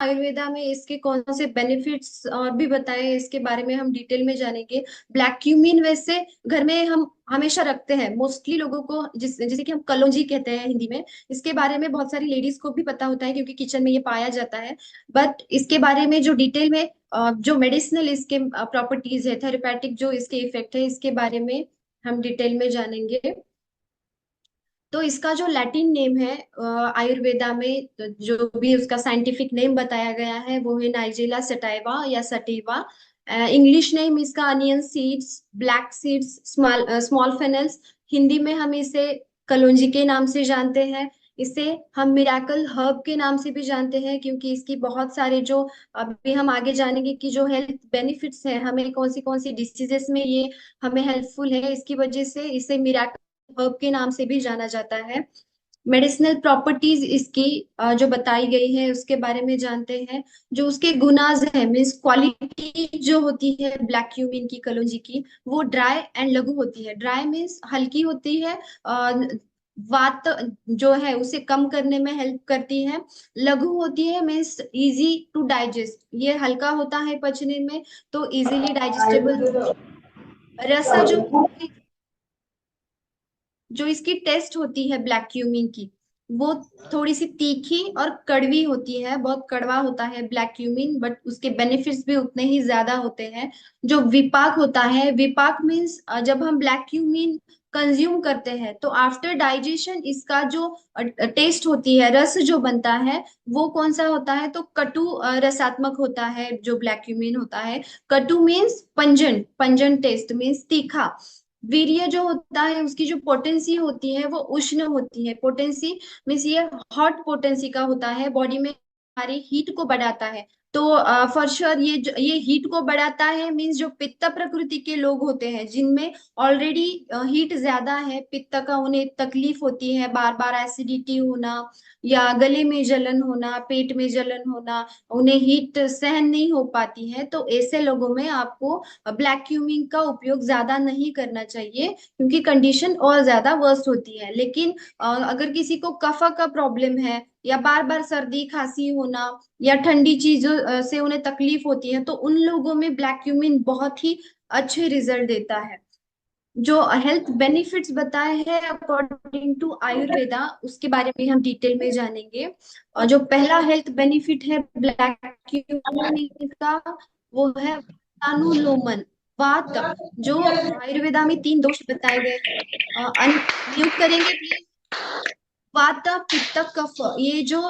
आयुर्वेदा में इसके कौन से बेनिफिट्स और भी बताए, इसके बारे में हम डिटेल में जानेंगे। ब्लैक क्यूमीन वैसे घर में हम हमेशा रखते हैं मोस्टली लोगों को, जैसे कि हम कलौंजी कहते हैं हिंदी में। इसके बारे में बहुत सारी लेडीज को भी पता होता है क्योंकि किचन में ये पाया जाता है। बट इसके बारे में जो डिटेल में जो मेडिसिनल इसके प्रॉपर्टीज है, थेरेपेटिक जो इसके इफेक्ट है, इसके बारे में हम डिटेल में जानेंगे। तो इसका जो लैटिन नेम है आयुर्वेदा में, तो जो भी उसका साइंटिफिक नेम बताया गया है वो है नाइजेला सटाइवा या सटीवा। इंग्लिश नेम इसका onion seeds, black seeds, small small fennels. Hindi में हम इसे कलौंजी के नाम से जानते हैं। इसे हम मिराकल हर्ब के नाम से भी जानते हैं क्योंकि इसकी बहुत सारे जो, अभी हम आगे जानेंगे कि जो हेल्थ बेनिफिट्स हैं, हमें कौन सी डिसीजेस में ये हमें हेल्पफुल है, इसकी वजह से इसे मिराकल हर्ब के नाम से भी जाना जाता है। मेडिसिनल प्रॉपर्टीज इसकी जो बताई गई है उसके बारे में जानते हैं। जो उसके गुनाज है, मीन्स क्वालिटी जो होती है ब्लैक क्यूमिन की, कलौंजी की, वो ड्राई एंड लघु होती है। ड्राई मीन्स हल्की होती है, वात जो है उसे कम करने में हेल्प करती है। लघु होती है मीन्स इजी टू डाइजेस्ट, ये हल्का होता है पचने में, तो इजीली डाइजेस्टेबल होती है। रसा जो इसकी टेस्ट होती है ब्लैक क्यूमीन की, वो थोड़ी सी तीखी और कड़वी होती है, बहुत कड़वा होता है ब्लैक क्यूमीन, बट उसके बेनिफिट्स भी उतने ही ज्यादा होते हैं। जो विपाक होता है, विपाक मीन्स जब हम ब्लैक क्यूमीन कंज्यूम करते हैं तो आफ्टर डाइजेशन इसका जो टेस्ट होती है, रस जो बनता है, वो कौन सा होता है, तो कटु रसात्मक होता है जो ब्लैक क्यूमीन होता है। कटु मीन्स पंजन, पंजन टेस्ट मीन्स तीखा। वीर्य जो होता है उसकी जो पोटेंसी होती है वो उष्ण होती है। पोटेंसी मीन्स ये हॉट पोटेंसी का होता है, बॉडी में हमारी हीट को बढ़ाता है। तो फॉर श्योर ये हीट को बढ़ाता है मीन्स जो पित्त प्रकृति के लोग होते हैं जिनमें ऑलरेडी हीट ज्यादा है, पित्त का उन्हें तकलीफ होती है, बार बार एसिडिटी होना या गले में जलन होना, पेट में जलन होना, उन्हें हीट सहन नहीं हो पाती है, तो ऐसे लोगों में आपको ब्लैक क्यूमिन का उपयोग ज्यादा नहीं करना चाहिए क्योंकि कंडीशन और ज्यादा वर्स्ट होती है। लेकिन अगर किसी को कफा का प्रॉब्लम है या बार बार सर्दी खांसी होना या ठंडी चीजों से उन्हें तकलीफ होती है, तो उन लोगों में ब्लैक क्यूमिन बहुत ही अच्छे रिजल्ट देता है। जो हेल्थ बेनिफिट्स बताए हैं अकॉर्डिंग टू आयुर्वेदा, उसके बारे में हम डिटेल में जानेंगे। और जो पहला हेल्थ बेनिफिट है ब्लैक क्यूमिन का, वो है अनुलोमन वात। जो आयुर्वेदा में तीन दोष बताए गए हैं, म्यूट करेंगे प्लीज। वात पित्त कफ, ये जो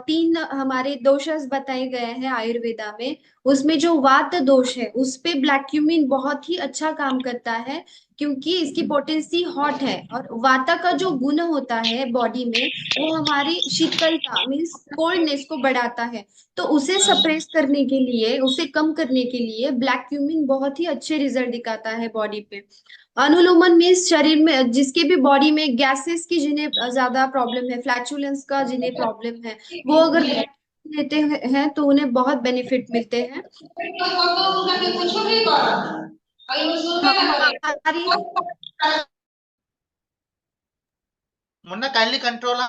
तीन हमारे दोषस बताए गए हैं आयुर्वेदा में, उसमें जो वात दोष है उस पे ब्लैक क्यूमिन बहुत ही अच्छा काम करता है क्योंकि इसकी पोटेंसी हॉट है। और वाता का जो गुण होता है बॉडी में, वो हमारी शीतलता मीन्स कोल्डनेस को बढ़ाता है। तो उसे सप्रेस करने के लिए, उसे कम करने के लिए ब्लैक क्यूमिन बहुत ही अच्छे रिजल्ट दिखाता है बॉडी पे। अनुलोमन मीन्स शरीर में जिसके भी बॉडी में गैसेस की जिन्हें ज्यादा प्रॉब्लम है, फ्लैचुलेंस का जिन्हें प्रॉब्लम है, वो अगर ब्लैक लेते हैं तो उन्हें बहुत बेनिफिट मिलते हैं। हमारी मुन्ना काइंडली कंट्रोल।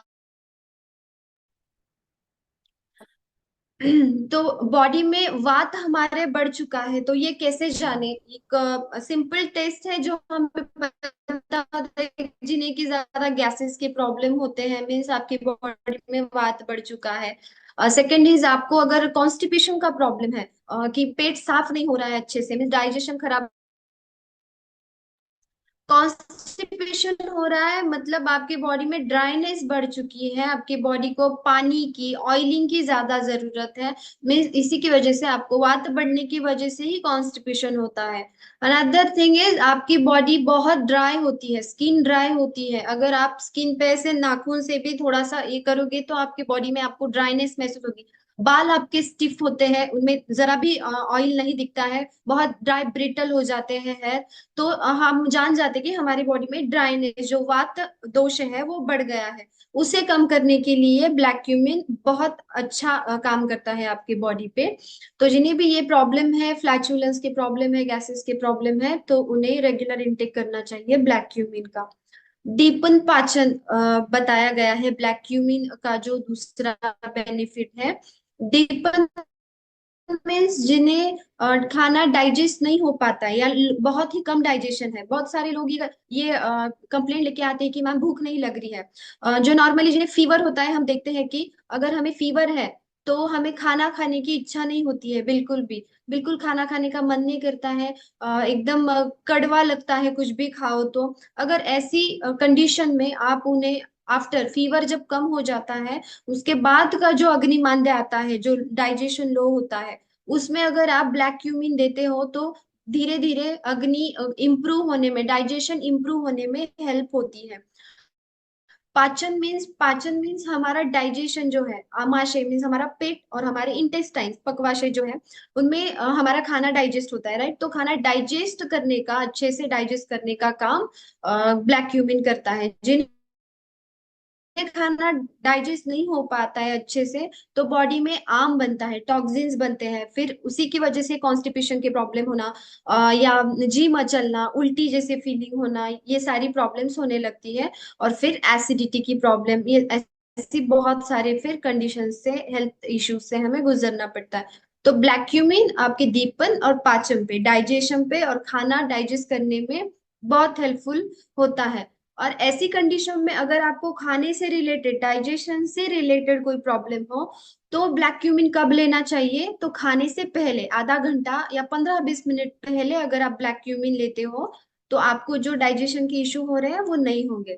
तो बॉडी में वात हमारे बढ़ चुका है, तो ये कैसे जाने? एक सिंपल टेस्ट है जो हमें पता होता है, जिन्हें की ज्यादा गैसेस के प्रॉब्लम होते हैं, मीन्स आपकी बॉडी में वात बढ़ चुका है। सेकेंड इज आपको अगर कॉन्स्टिपेशन का प्रॉब्लम है, कि पेट साफ नहीं हो रहा है अच्छे से, मीन्स डाइजेशन खराब, कॉन्स्टिपेशन हो रहा है मतलब आपके बॉडी में ड्राइनेस बढ़ चुकी है, आपके बॉडी को पानी की, ऑयलिंग की ज्यादा जरूरत है। मीन्स इसी की वजह से आपको वात बढ़ने की वजह से ही कॉन्स्टिपेशन होता है। अनदर थिंग इज आपकी बॉडी बहुत ड्राई होती है, स्किन ड्राई होती है। अगर आप स्किन पे से नाखून से भी थोड़ा सा ये करोगे तो आपकी बॉडी में आपको ड्राइनेस महसूस होगी। बाल आपके स्टिफ होते हैं, उनमें जरा भी ऑयल नहीं दिखता है, बहुत ड्राई ब्रिटल हो जाते हैं हेयर। तो हम जान जाते कि हमारी बॉडी में ड्राइनेस जो वात दोष है वो बढ़ गया है। उसे कम करने के लिए ब्लैक क्यूमिन बहुत अच्छा काम करता है आपकी बॉडी पे। तो जिन्हें भी ये प्रॉब्लम है, फ्लैचुलेंस की प्रॉब्लम है, गैसेस की प्रॉब्लम है, तो उन्हें रेगुलर इंटेक करना चाहिए ब्लैक क्यूमिन का। दीपन पाचन बताया गया है ब्लैक क्यूमिन का जो दूसरा बेनिफिट है, डीपन मीन्स जिन्हें खाना डाइजेस्ट नहीं हो पाता है, या बहुत ही कम डाइजेशन है। बहुत सारे लोग ये कंप्लेंट लेके आते हैं कि मैम भूख नहीं लग रही है। जो नॉर्मली जिन्हें फीवर होता है, हम देखते हैं कि अगर हमें फीवर है तो हमें खाना खाने की इच्छा नहीं होती है, बिल्कुल भी। बिल्कुल खाना खाने का मन नहीं करता है। एकदम कड़वा लगता है कुछ भी खाओ तो। अगर ऐसी कंडीशन में आप उन्हें आफ्टर फीवर जब कम हो जाता है, उसके बाद का जो अग्निमांद्य आता है, जो डाइजेशन लो होता है, उसमें अगर आप ब्लैक क्यूमिन देते हो तो धीरे धीरे अग्नि इम्प्रूव होने में, डाइजेशन इम्प्रूव होने में हेल्प होती है। पाचन मीन्स हमारा डाइजेशन जो है, आमाशय मीन्स हमारा पेट और हमारे इंटेस्टाइन्स, पकवाशय जो है, उनमें हमारा खाना डाइजेस्ट होता है, राइट। तो खाना डाइजेस्ट करने का, अच्छे से डाइजेस्ट करने का काम ब्लैक क्यूमिन करता है। जिन खाना डाइजेस्ट नहीं हो पाता है अच्छे से, तो बॉडी में आम बनता है, टॉक्सिन्स बनते हैं, फिर उसी की वजह से कॉन्स्टिपेशन की प्रॉब्लम होना, या जी मचलना, उल्टी जैसे फीलिंग होना, ये सारी प्रॉब्लम्स होने लगती है। और फिर एसिडिटी की प्रॉब्लम, ये ऐसी बहुत सारे फिर कंडीशन से, हेल्थ इश्यूज से हमें गुजरना पड़ता है। तो ब्लैक क्यूमिन आपके दीपन और पाचन पे, डाइजेशन पे और खाना डाइजेस्ट करने में बहुत हेल्पफुल होता है। और ऐसी कंडीशन में अगर आपको खाने से रिलेटेड, डाइजेशन से रिलेटेड कोई प्रॉब्लम हो, तो ब्लैक क्यूमिन कब लेना चाहिए? तो खाने से पहले आधा घंटा या 15-20 मिनट पहले अगर आप ब्लैक क्यूमिन लेते हो, तो आपको जो डाइजेशन के इश्यू हो रहे हैं वो नहीं होंगे।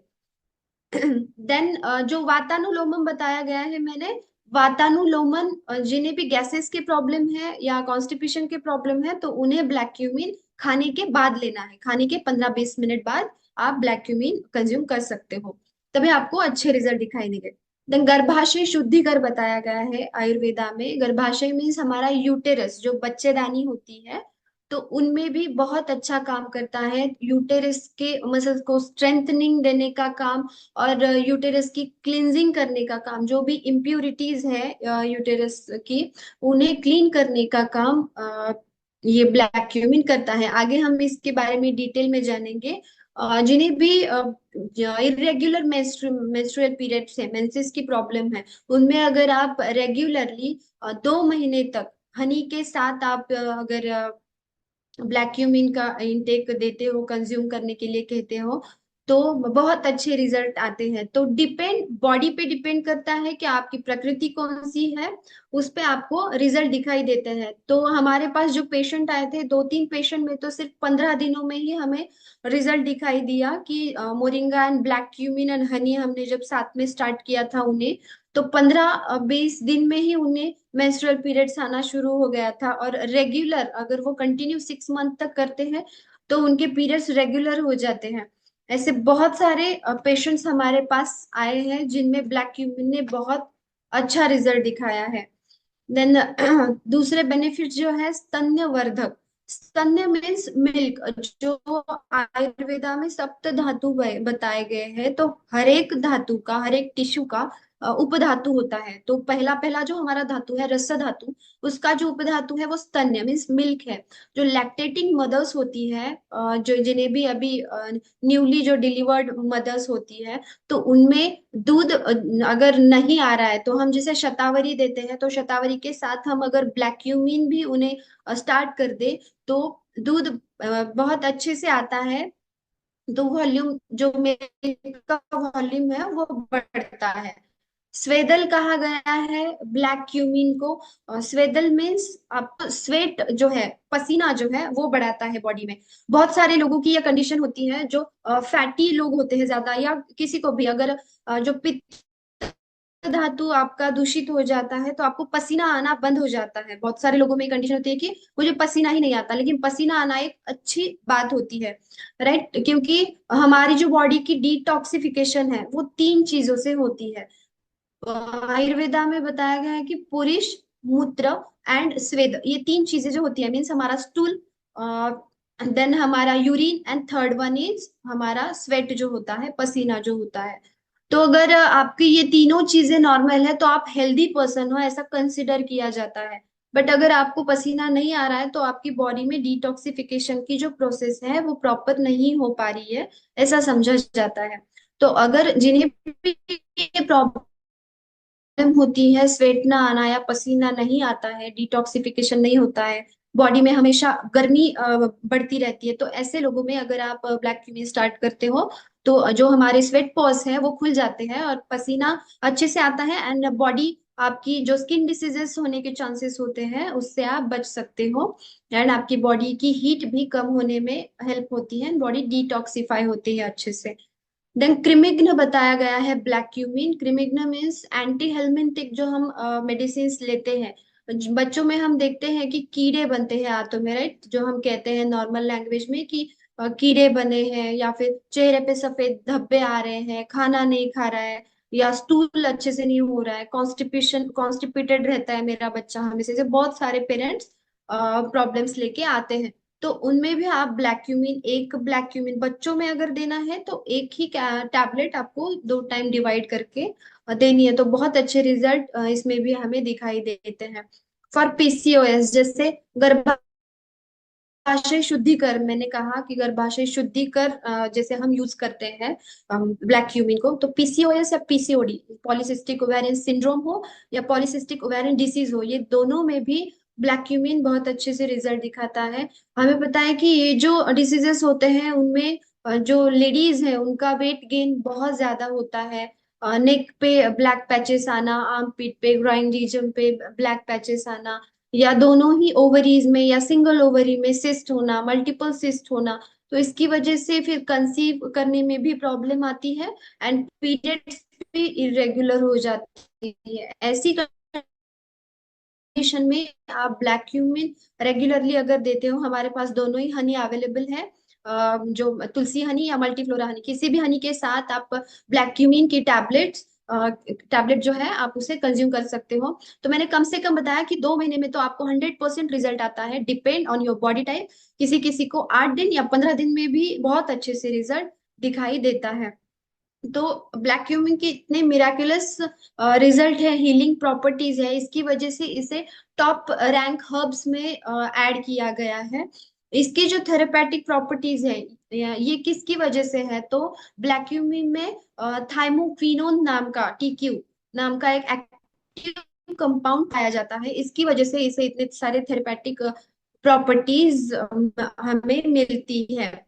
देन जो वातानुलोमम बताया गया है मैंने, वातानुलोमन जिन्हें भी गैसेस के प्रॉब्लम है या कॉन्स्टिपेशन के प्रॉब्लम है, तो उन्हें ब्लैक क्यूमिन खाने के बाद लेना है। खाने के 15-20 मिनट बाद आप ब्लैक क्यूमिन कंज्यूम कर सकते हो, तभी आपको अच्छे रिजल्ट दिखाई देंगे। देन गर्भाशय शुद्धिकर बताया गया है आयुर्वेदा में। गर्भाशय मीन्स हमारा यूटेरस, जो बच्चेदानी होती है, तो उनमें भी बहुत अच्छा काम करता है। यूटेरस के मसल्स को स्ट्रेंथनिंग देने का काम, और यूटेरस की क्लींजिंग करने का काम, जो भी इम्प्यूरिटीज है यूटेरस की, उन्हें क्लीन करने का काम ये ब्लैक क्यूमिन करता है। आगे हम इसके बारे में डिटेल में जानेंगे। जिन्हें भी इरेग्युलर मेंस्ट्रुअल पीरियड्स है, मेंसेस की प्रॉब्लम है, उनमें अगर आप रेगुलरली 2 महीने तक हनी के साथ आप अगर ब्लैक क्यूमिन का इंटेक देते हो, कंज्यूम करने के लिए कहते हो, तो बहुत अच्छे रिजल्ट आते हैं। तो डिपेंड, बॉडी पे डिपेंड करता है कि आपकी प्रकृति कौन सी है, उस पे आपको रिजल्ट दिखाई देते हैं। तो हमारे पास जो पेशेंट आए थे, 2-3 पेशेंट में तो सिर्फ 15 दिनों में ही हमें रिजल्ट दिखाई दिया कि moringa and black cumin and honey हमने जब साथ में स्टार्ट किया था उन्हें, तो 15-20 दिन में ही उन्हें मेंस्ट्रुअल पीरियड्स आना शुरू हो गया था। और रेगुलर अगर वो कंटिन्यू 6 मंथ तक करते हैं, तो उनके पीरियड्स रेगुलर हो जाते हैं। ऐसे बहुत सारे पेशेंट्स हमारे पास आए हैं जिनमें ब्लैक क्यूमिन ने बहुत अच्छा रिजल्ट दिखाया है। देन दूसरे बेनिफिट जो है, स्तन्यवर्धक। स्तन्य मीन्स मिल्क, जो आयुर्वेदा में सप्त धातु बताए गए हैं, तो हर एक धातु का, हर एक टिश्यू का उपधातु होता है। तो पहला पहला जो हमारा धातु है, रस धातु, उसका जो उपधातु है वो स्तन्य मीन्स मिल्क है। जो लैक्टेटिंग मदर्स होती है, जो जिन्हें भी अभी न्यूली जो डिलीवर्ड मदर्स होती है, तो उनमें दूध अगर नहीं आ रहा है, तो हम जैसे शतावरी देते हैं, तो शतावरी के साथ हम अगर ब्लैक क्यूमीन भी उन्हें स्टार्ट कर दे, तो दूध बहुत अच्छे से आता है। तो वॉल्यूम, जो मिल्क का वॉल्यूम है वो बढ़ता है। स्वेदल कहा गया है ब्लैक क्यूमीन को। स्वेदल मीन्स आपको स्वेट जो है, पसीना जो है वो बढ़ाता है बॉडी में। बहुत सारे लोगों की यह कंडीशन होती है, जो फैटी लोग होते हैं ज्यादा, या किसी को भी अगर जो पित्त धातु आपका दूषित हो जाता है, तो आपको पसीना आना बंद हो जाता है। बहुत सारे लोगों में कंडीशन होती है कि मुझे पसीना ही नहीं आता, लेकिन पसीना आना एक अच्छी बात होती है, राइट। क्योंकि हमारी जो बॉडी की डिटॉक्सिफिकेशन है वो 3 चीजों से होती है। आयुर्वेदा में बताया गया है कि पुरुष, मूत्र एंड स्वेद, ये 3 चीजें जो होती है, मीन्स हमारा स्टूल, देन हमारा urine, and third one is हमारा स्वेट जो होता है, पसीना जो होता है। तो अगर आपकी ये तीनों चीजें नॉर्मल है, तो आप हेल्दी पर्सन हो, ऐसा कंसिडर किया जाता है। बट अगर आपको पसीना नहीं आ रहा है, तो आपकी बॉडी में डिटॉक्सिफिकेशन की जो प्रोसेस है वो प्रॉपर नहीं हो पा रही है, ऐसा समझा जाता है। तो अगर जिन्हें भी ये प्रॉब्लम होती है, स्वेट ना आना या पसीना नहीं आता है, डिटॉक्सिफिकेशन नहीं होता है, बॉडी में हमेशा गर्मी बढ़ती रहती है, तो ऐसे लोगों में अगर आप ब्लैक क्यूमीन स्टार्ट करते हो तो जो हमारे स्वेट पॉज है वो खुल जाते हैं और पसीना अच्छे से आता है, एंड बॉडी आपकी जो स्किन डिसीजेस होने के चांसेस होते हैं उससे आप बच सकते हो, एंड आपकी बॉडी की हीट भी कम होने में हेल्प होती है, बॉडी डिटॉक्सिफाई होती है अच्छे से। देन क्रिमिग्न बताया गया है ब्लैक क्यूमिन। क्रिमिग्न मीन्स एंटी हेलमिंथिक, जो हम मेडिसिन लेते हैं, बच्चों में हम देखते हैं कि कीड़े बनते हैं आंतों में, राइट, जो हम कहते हैं नॉर्मल लैंग्वेज में कि कीड़े बने हैं, या फिर चेहरे पे सफेद धब्बे आ रहे हैं, खाना नहीं खा रहा है, या स्टूल अच्छे से नहीं हो रहा है, कॉन्स्टिपेशन कॉन्स्टिपेटेड रहता है मेरा बच्चा, हमेशा से बहुत सारे पेरेंट्स प्रॉब्लम्स लेके आते हैं। तो उनमें भी आप ब्लैक क्यूमिन, एक ब्लैक क्यूमिन बच्चों में अगर देना है तो एक ही टैबलेट आपको 2 टाइम डिवाइड करके देनी है, तो बहुत अच्छे रिजल्ट इसमें भी हमें दिखाई देते हैं। फॉर पीसीओएस, जैसे गर्भाशय शुद्धिकर, मैंने कहा कि गर्भाशय शुद्धिकर जैसे हम यूज करते हैं ब्लैक क्यूमिन को, तो पीसीओएस या पीसीओडी, पॉलीसिस्टिक ओवेरियन सिंड्रोम हो या पॉलीसिस्टिक ओवेरियन डिसीज हो, ये दोनों में भी ब्लैक क्यूमिन बहुत अच्छे से रिजल्ट दिखाता है। हमें पता है कि ये जो डिसीजेस होते हैं उनमें जो लेडीज है उनका वेट गेन बहुत ज्यादा होता है, नेक पे ब्लैक पैचेस आना, आर्म पीट पे, ग्राइंड रीजन पे ब्लैक पैचेस आना, या दोनों ही ओवरीज में या सिंगल ओवरी में सिस्ट होना, मल्टीपल सिस्ट होना, तो इसकी वजह से फिर कंसीव करने में भी प्रॉब्लम आती है, एंड पीरियड्स भी इरेगुलर हो जाती है। ऐसी कंडीशन में आप ब्लैक क्यूमिन रेगुलरली अगर देते हो, हमारे पास दोनों ही हनी अवेलेबल है, जो तुलसी हनी या मल्टीफ्लोरा हनी, किसी भी हनी के साथ आप ब्लैक क्यूमिन की टैबलेट जो है आप उसे कंज्यूम कर सकते हो। तो मैंने कम से कम बताया कि 2 महीने में तो आपको 100% रिजल्ट आता है, depend on your body type. किसी किसी को 8 दिन या 15 दिन में भी बहुत अच्छे से रिजल्ट दिखाई देता है। तो ब्लैक क्यूमिन के इतने मिराकुलस रिजल्ट है, हीलिंग प्रॉपर्टीज है, इसकी वजह से इसे टॉप रैंक हर्ब्स में ऐड किया गया है। इसकी जो थेरेपेटिक प्रॉपर्टीज है, ये किसकी वजह से है, तो ब्लैक क्यूमिन में थाइमोक्विनोन नाम का, टीक्यू नाम का एक एक्टिव कंपाउंड पाया जाता है, इसकी वजह से इसे इतने सारे थेरेपेटिक प्रॉपर्टीज हमें मिलती है।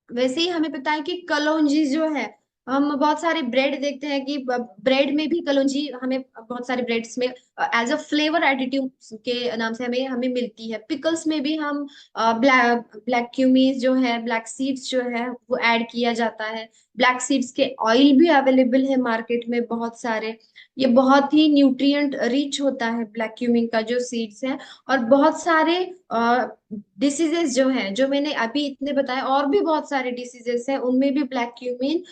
वैसे ही हमें पता है कि कलौंजी जो है, हम बहुत सारे ब्रेड देखते हैं कि ब्रेड में भी कलौंजी हमें बहुत सारे ब्रेड्स में एज अ फ्लेवर एडिटिव के नाम से हमें हमें मिलती है। पिकल्स में भी हम ब्लैक ब्लैक क्यूमीज जो है, ब्लैक सीड्स जो है वो ऐड किया जाता है। ब्लैक सीड्स के ऑयल भी अवेलेबल है मार्केट में बहुत सारे। ये बहुत ही न्यूट्रिएंट रिच होता है ब्लैक क्यूमिन का जो सीड्स है। और बहुत सारे डिसीजेस जो हैं, जो मैंने अभी इतने बताए, और भी बहुत सारे डिसीजेस हैं, उनमें भी ब्लैक क्यूमिन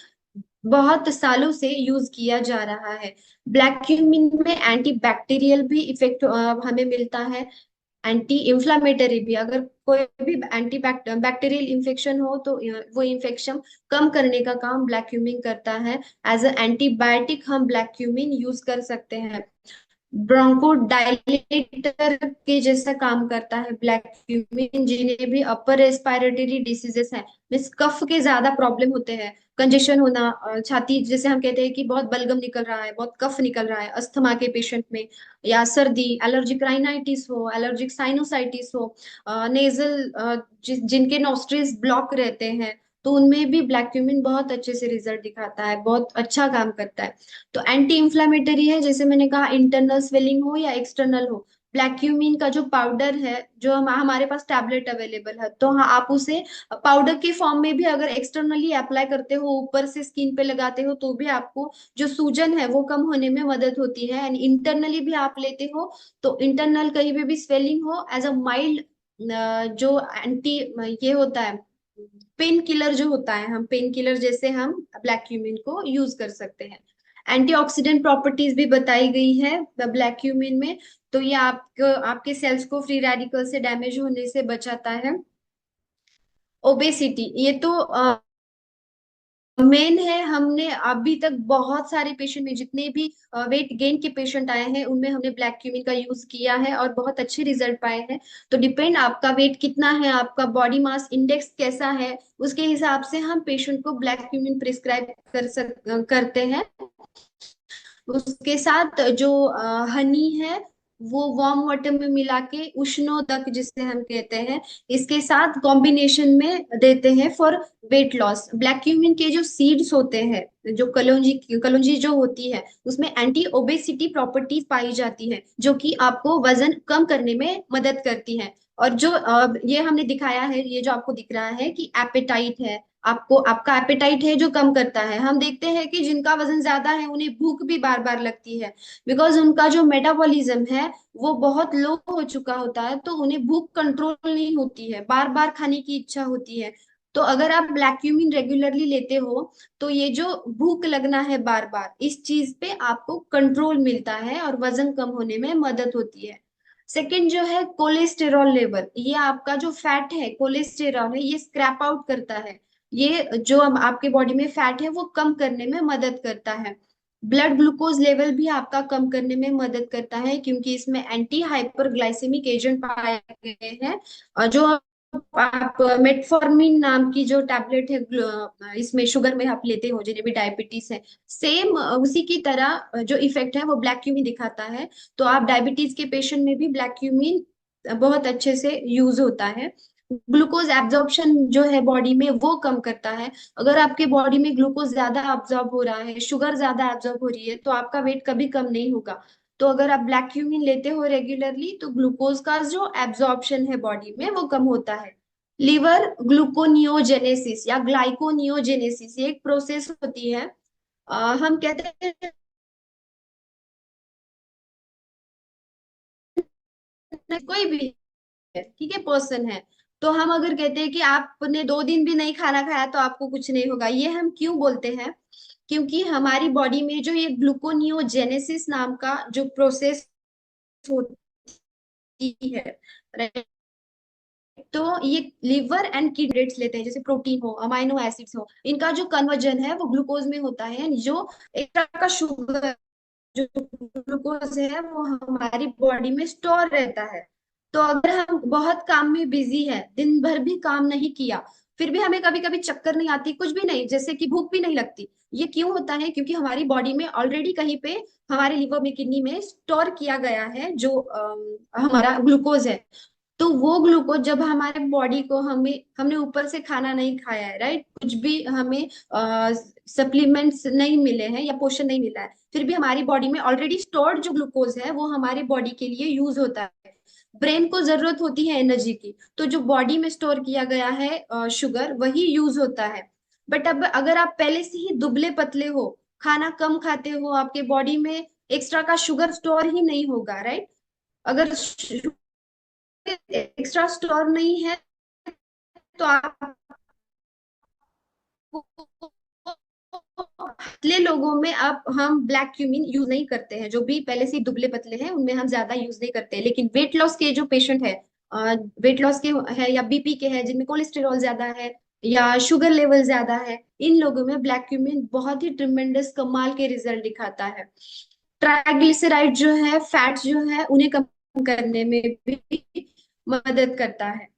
बहुत सालों से यूज किया जा रहा है। ब्लैक क्यूमिन में एंटी बैक्टीरियल भी इफेक्ट हमें मिलता है, एंटी इंफ्लामेटरी भी, अगर कोई भी एंटी बैक्टीरियल इन्फेक्शन हो तो वो इन्फेक्शन कम करने का काम ब्लैक क्यूमिन करता है। एज अ एंटीबायोटिक हम ब्लैक क्यूमिन यूज कर सकते हैं। ब्रोंको डायलेटर के जैसा काम करता है ब्लैक क्यूमिन, जिन्हें भी अपर रेस्पिरेटरी डिसीजेस हैं, मीन्स कफ के ज्यादा प्रॉब्लम होते हैं, कंजेशन होना, छाती जैसे हम कहते हैं कि बहुत बलगम निकल रहा है, बहुत कफ निकल रहा है अस्थमा के पेशेंट में, या सर्दी, एलर्जिक राइनाइटिस हो, एलर्जिक साइनोसाइटिस हो, नेजल जिनके नॉस्ट्रिल्स ब्लॉक रहते हैं, तो उनमें भी ब्लैक क्यूमिन बहुत अच्छे से रिजल्ट दिखाता है, बहुत अच्छा काम करता है। तो एंटी इंफ्लेमेटरी है, जैसे मैंने कहा, इंटरनल स्वेलिंग हो या एक्सटर्नल हो, ब्लैक क्यूमिन का जो पाउडर है, जो हमारे पास टैबलेट अवेलेबल है, तो हाँ आप उसे पाउडर के फॉर्म में भी अगर एक्सटर्नली अप्लाई करते हो, ऊपर से स्किन पे लगाते हो, तो भी आपको जो सूजन है वो कम होने में मदद होती है। एंड इंटरनली भी आप लेते हो तो इंटरनल कहीं पे भी स्वेलिंग हो, एज अ माइल्ड जो एंटी ये होता है, पेन किलर जो होता है, हम पेन किलर जैसे हम ब्लैक क्यूमिन को यूज कर सकते हैं। एंटीऑक्सीडेंट प्रॉपर्टीज भी बताई गई है ब्लैक क्यूमिन में, तो ये आपको आपके सेल्स को फ्री रेडिकल से डैमेज होने से बचाता है। ओबेसिटी, ये तो मेन है, हमने अभी तक बहुत सारे पेशेंट में, जितने भी वेट गेन के पेशेंट आए हैं, उनमें हमने ब्लैक क्यूमिन का यूज किया है और बहुत अच्छे रिजल्ट पाए हैं। तो डिपेंड आपका वेट कितना है, आपका बॉडी मास इंडेक्स कैसा है, उसके हिसाब से हम पेशेंट को ब्लैक क्यूमिन प्रिस्क्राइब करते हैं। उसके साथ जो हनी है वो वार्म वाटर में मिला के उष्णोदक जिसे हम कहते हैं, इसके साथ कॉम्बिनेशन में देते हैं for weight loss. Black cumin के जो सीड्स होते हैं, जो कलौंजी कलौंजी जो होती है उसमें एंटी ओबेसिटी प्रॉपर्टीज पाई जाती है, जो कि आपको वजन कम करने में मदद करती है। और जो ये हमने दिखाया है, ये जो आपको दिख रहा है कि एपेटाइट है, आपको आपका एपेटाइट है जो कम करता है। हम देखते हैं कि जिनका वजन ज्यादा है उन्हें भूख भी बार बार लगती है, बिकॉज उनका जो मेटाबॉलिज्म है वो बहुत लो हो चुका होता है, तो उन्हें भूख कंट्रोल नहीं होती है, बार बार खाने की इच्छा होती है। तो अगर आप ब्लैक क्यूमिन रेगुलरली लेते हो तो ये जो भूख लगना है बार बार, इस चीज पे आपको कंट्रोल मिलता है और वजन कम होने में मदद होती है। सेकंड जो है कोलेस्टेरॉल लेवल, ये आपका जो फैट है, कोलेस्टेरॉल है, ये स्क्रैप आउट करता है। ये जो अब आपके बॉडी में फैट है वो कम करने में मदद करता है। ब्लड ग्लूकोज लेवल भी आपका कम करने में मदद करता है, क्योंकि इसमें एंटी हाइपरग्लाइसेमिक एजेंट पाए गए हैं। और जो आप मेटफॉर्मिन नाम की जो टैबलेट है, इसमें शुगर में आप लेते हो जिन्हें भी डायबिटीज है, सेम उसी की तरह जो इफेक्ट है वो ब्लैक क्यूमिन दिखाता है। तो आप डायबिटीज के पेशेंट में भी ब्लैक क्यूमिन बहुत अच्छे से यूज होता है। ग्लूकोज एब्जॉर्प्शन जो है बॉडी में वो कम करता है। अगर आपके बॉडी में ग्लूकोज ज्यादा एब्जॉर्ब हो रहा है, शुगर ज्यादा एब्जॉर्ब हो रही है, तो आपका वेट कभी कम नहीं होगा। तो अगर आप ब्लैक क्यूमिन लेते हो रेगुलरली तो ग्लूकोज का जो एब्जॉर्प्शन है बॉडी में वो कम होता है। लिवर ग्लूकोनियोजेनेसिस या ग्लाइकोनियोजेनेसिस, ये एक प्रोसेस होती है। हम कहते हैं कोई भी है, ठीक है, पर्सन है, तो हम अगर कहते हैं कि आपने 2 दिन भी नहीं खाना खाया तो आपको कुछ नहीं होगा, ये हम क्यों बोलते हैं? क्योंकि हमारी बॉडी में जो ये ग्लूकोनियोजेनेसिस नाम का जो प्रोसेस होती है, right? तो ये लिवर एंड किडनेट्स लेते हैं, जैसे प्रोटीन हो, अमाइनो एसिड्स हो, इनका जो कन्वर्जन है वो ग्लूकोज में होता है। जो एक तरह का शुगर, जो ग्लूकोज है वो हमारी बॉडी में स्टोर रहता है। तो अगर हम बहुत काम में बिजी है, दिन भर भी काम नहीं किया, फिर भी हमें कभी कभी चक्कर नहीं आती, कुछ भी नहीं, जैसे कि भूख भी नहीं लगती, ये क्यों होता है? क्योंकि हमारी बॉडी में ऑलरेडी कहीं पे हमारे लिवर में, किडनी में स्टोर किया गया है जो हमारा ग्लूकोज है। तो वो ग्लूकोज जब हमारे बॉडी को, हमें हमने ऊपर से खाना नहीं खाया है, राइट, कुछ भी हमें सप्लीमेंट्स नहीं मिले हैं या पोषण नहीं मिला है, फिर भी हमारी बॉडी में ऑलरेडी स्टोर्ड जो ग्लूकोज है वो हमारी बॉडी के लिए यूज होता है। ब्रेन को जरूरत होती है एनर्जी की, तो जो बॉडी में स्टोर किया गया है शुगर, वही यूज होता है। बट अब अगर आप पहले से ही दुबले पतले हो, खाना कम खाते हो, आपके बॉडी में एक्स्ट्रा का शुगर स्टोर ही नहीं होगा, राइट? अगर एक्स्ट्रा स्टोर नहीं है तो आपको, पतले लोगों में अब हम ब्लैक क्यूमिन यूज नहीं करते हैं, जो भी पहले से ही दुबले पतले हैं उनमें हम ज्यादा यूज नहीं करते हैं। लेकिन वेट लॉस के जो पेशेंट है, वेट लॉस के है या बीपी के है, जिनमें कोलेस्टेरॉल ज्यादा है या शुगर लेवल ज्यादा है, इन लोगों में ब्लैक क्यूमिन बहुत ही ट्रिमेंडस कमाल के रिजल्ट दिखाता है। ट्राइग्लिसराइड जो है, फैट जो है, उन्हें कम करने में भी मदद करता है।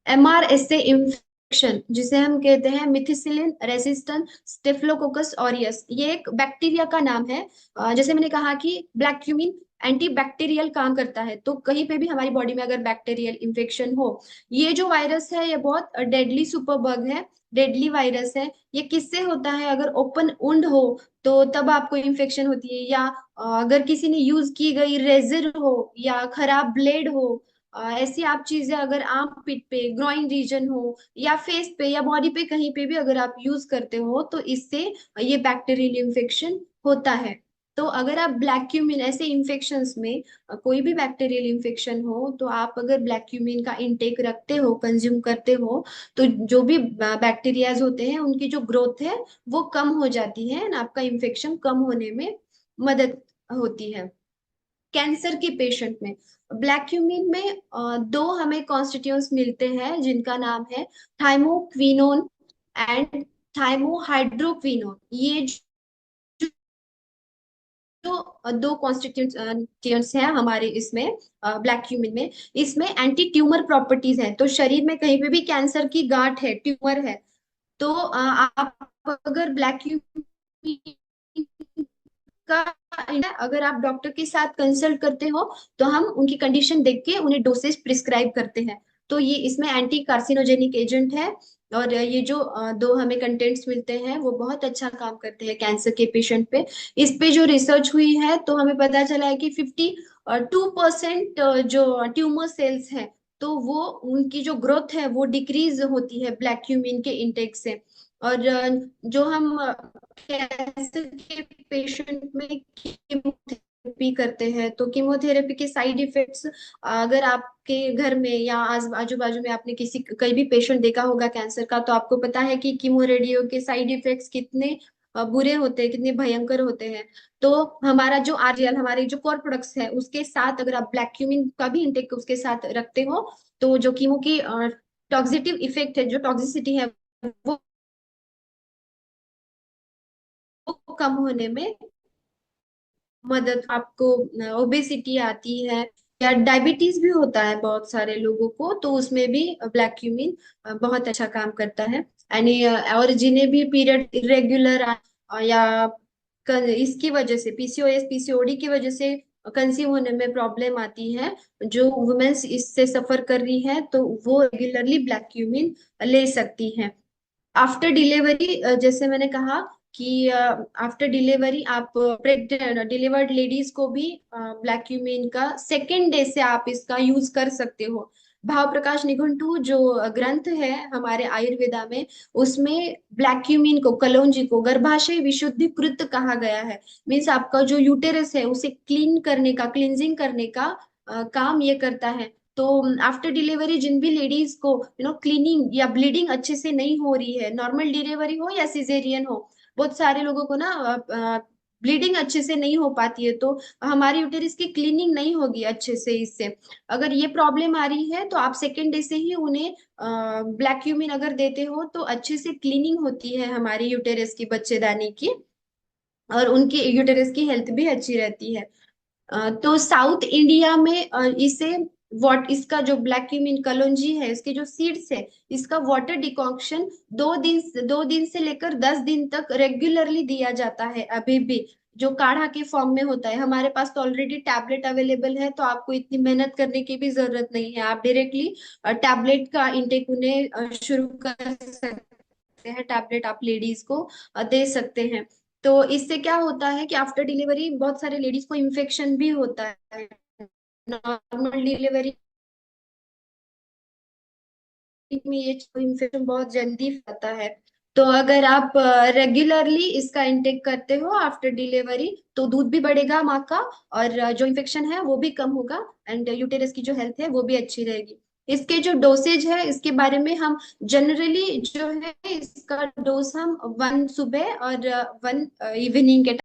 एमआरएसए इन्फेक्शन जिसे हम कहते हैं मिथिसिलिन रेसिस्टेंट स्टेफिलोकोकस ऑरियस, ये एक बैक्टीरिया का नाम है। जैसे मैंने कहा कि ब्लैक क्यूमिन एंटी बैक्टीरियल काम करता है, तो कहीं पे भी हमारी बॉडी में अगर बैक्टीरियल इन्फेक्शन हो, ये जो वायरस है ये बहुत डेडली सुपर बग है, डेडली वायरस है। ये किससे होता है? अगर ओपन वुंड हो तो तब आपको इन्फेक्शन होती है, या अगर किसी ने यूज की गई रेजर हो या खराब ब्लेड हो, ऐसी आप चीजें अगर आर्म पिट पे, ग्रोइन रीजन हो या फेस पे या बॉडी पे कहीं पे भी अगर आप यूज करते हो, तो इससे ये बैक्टीरियल इन्फेक्शन होता है। तो अगर आप ब्लैक क्यूमिन ऐसे इन्फेक्शंस में, कोई भी बैक्टीरियल इन्फेक्शन हो, तो आप अगर ब्लैक क्यूमिन का इंटेक रखते हो, कंज्यूम करते हो, तो जो भी बैक्टीरियाज होते हैं उनकी जो ग्रोथ है वो कम हो जाती है, और आपका इन्फेक्शन कम होने में मदद होती है। कैंसर के पेशेंट में ब्लैक क्यूमिन में दो हमें कॉन्स्टिट्यूएंट्स मिलते हैं जिनका नाम है थाइमोक्विनोन एंड थाइमोहाइड्रोक्विनोन। ये जो दो कॉन्स्टिट्यूएंट्स हैं हमारे इसमें, ब्लैक क्यूमिन में, इसमें एंटी ट्यूमर प्रॉपर्टीज हैं। तो शरीर में कहीं पे भी कैंसर की गांठ है, ट्यूमर है, तो आप अगर ब्लैक क्यूमिन का अगर आप डॉक्टर के साथ कंसल्ट करते हो तो हम उनकी कंडीशन देख के उन्हें डोसेज प्रिस्क्राइब करते हैं। तो ये इसमें एंटी कार्सिनोजेनिक एजेंट है। और ये जो दो हमें कंटेंट्स मिलते हैं वो बहुत अच्छा काम करते हैं कैंसर के पेशेंट पे। इस पे जो रिसर्च हुई है तो हमें पता चला है कि 52% जो ट्यूमर सेल्स हैं तो वो उनकी जो ग्रोथ है वो डिक्रीज होती है ब्लैक क्यूमिन के इंटेक से। और जो हम कैंसर के पेशेंट में कीमोथेरेपी करते हैं तो कीमोथेरेपी के साइड इफेक्ट्स, अगर आपके घर में या आजू बाजू में आपने किसी कहीं भी पेशेंट देखा होगा कैंसर का तो आपको पता है कि कीमो रेडियो के साइड इफेक्ट्स कितने बुरे होते हैं, कितने भयंकर होते हैं। तो हमारा जो आरजीएल, हमारे जो कोर प्रोडक्ट्स है उसके साथ अगर आप ब्लैक क्यूमिन का भी इंटेक उसके साथ रखते हो तो जो कीमो की टॉक्सिटिव इफेक्ट है, जो टॉक्सिसिटी है वो कम होने में मदद, आपको ओबेसिटी आती है या डायबिटीज भी होता है बहुत सारे लोगों को तो उसमें भी ब्लैक क्यूमिन बहुत अच्छा काम करता है। यानी और जिन्हें भी पीरियड इरेगुलर या इसकी वजह से पीसीओएस पीसीओडी की वजह से कंसीव होने में प्रॉब्लम आती है, जो वुमेन्स इससे सफर कर रही है तो वो रेगुलरली ब्लैक क्यूमिन ले सकती हैं। आफ्टर डिलीवरी, जैसे मैंने कहा कि आफ्टर डिलीवरी आप प्रेग्नेंट डिलीवर्ड लेडीज को भी ब्लैक क्यूमिन का सेकेंड डे से आप इसका यूज कर सकते हो। भाव प्रकाश निघंटू जो ग्रंथ है हमारे आयुर्वेदा में, उसमें ब्लैक क्यूमिन को, कलौंजी को गर्भाशय विशुद्धिकृत कहा गया है। मीन्स आपका जो यूटेरस है उसे क्लीन करने का, क्लींजिंग करने का काम ये करता है। तो आफ्टर डिलीवरी जिन भी लेडीज को क्लीनिंग या ब्लीडिंग अच्छे से नहीं हो रही है, नॉर्मल डिलीवरी हो या सिजेरियन हो, बहुत सारे लोगों को ना ब्लीडिंग अच्छे से नहीं हो पाती है तो हमारी यूटेरस की क्लीनिंग नहीं होगी अच्छे से इससे। अगर ये प्रॉब्लम आ रही है तो आप सेकेंड डे से ही उन्हें ब्लैक क्यूमिन अगर देते हो तो अच्छे से क्लीनिंग होती है हमारी यूटेरस की, बच्चेदानी की, और उनकी यूटेरस की हेल्थ भी अच्छी रहती है। तो साउथ इंडिया में इसे वॉट इसका जो ब्लैक क्यूमिन कलौंजी है, इसके जो सीड्स है, इसका वाटर डिकॉक्शन 2 दिन से लेकर 10 दिन तक रेगुलरली दिया जाता है अभी भी, जो काढ़ा के फॉर्म में होता है। हमारे पास तो ऑलरेडी टैबलेट अवेलेबल है तो आपको इतनी मेहनत करने की भी जरूरत नहीं है, आप डायरेक्टली टैबलेट का इंटेक उन्हें शुरू कर सकते हैं, टैबलेट आप लेडीज को दे सकते हैं। तो इससे क्या होता है कि आफ्टर डिलीवरी बहुत सारे लेडीज को इन्फेक्शन भी होता है। नॉर्मल डिलीवरी में ये इन्फेक्शन बहुत जल्दी फैलता है। तो अगर आप रेगुलरली इसका इंटेक करते हो आफ्टर डिलीवरी तो दूध भी बढ़ेगा माँ का, और जो इन्फेक्शन है वो भी कम होगा, एंड यूटेरस की जो हेल्थ है वो भी अच्छी रहेगी। इसके जो डोसेज है इसके बारे में हम जनरली जो है इसका डोज हम 1 सुबह और 1 इवनिंग के